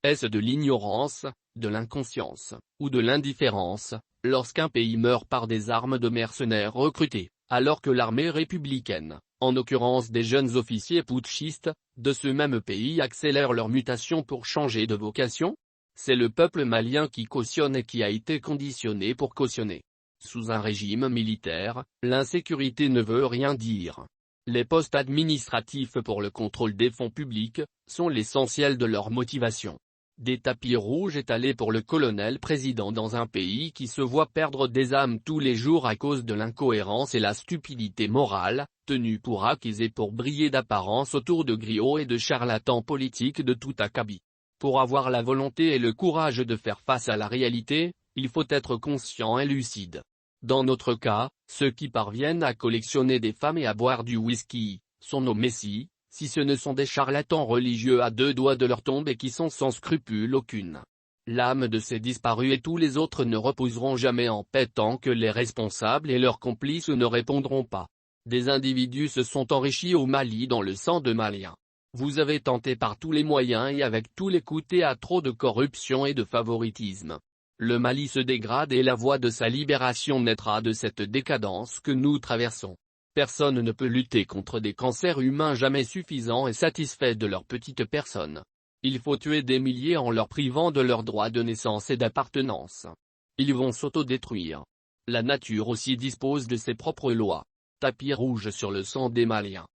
Est-ce de l'ignorance, de l'inconscience, ou de l'indifférence, lorsqu'un pays meurt par des armes de mercenaires recrutés, alors que l'armée républicaine, en l'occurrence des jeunes officiers putschistes, de ce même pays accélère leur mutation pour changer de vocation? C'est le peuple malien qui cautionne et qui a été conditionné pour cautionner. Sous un régime militaire, l'insécurité ne veut rien dire. Les postes administratifs pour le contrôle des fonds publics sont l'essentiel de leur motivation. Des tapis rouges étalés pour le colonel président dans un pays qui se voit perdre des âmes tous les jours à cause de l'incohérence et la stupidité morale, tenus pour acquis et pour briller d'apparence autour de griots et de charlatans politiques de tout acabit. Pour avoir la volonté et le courage de faire face à la réalité, il faut être conscient et lucide. Dans notre cas, ceux qui parviennent à collectionner des femmes et à boire du whisky, sont nos messies, si ce ne sont des charlatans religieux à deux doigts de leur tombe et qui sont sans scrupule aucune. L'âme de ces disparus et tous les autres ne reposeront jamais en paix tant que les responsables et leurs complices ne répondront pas. Des individus se sont enrichis au Mali dans le sang de Maliens. Vous avez tenté par tous les moyens et avec tous les coups à trop de corruption et de favoritisme. Le Mali se dégrade et la voie de sa libération naîtra de cette décadence que nous traversons. Personne ne peut lutter contre des cancers humains jamais suffisants et satisfaits de leur petite personne. Il faut tuer des milliers en leur privant de leurs droits de naissance et d'appartenance. Ils vont s'autodétruire. La nature aussi dispose de ses propres lois. Tapis rouge sur le sang des Maliens.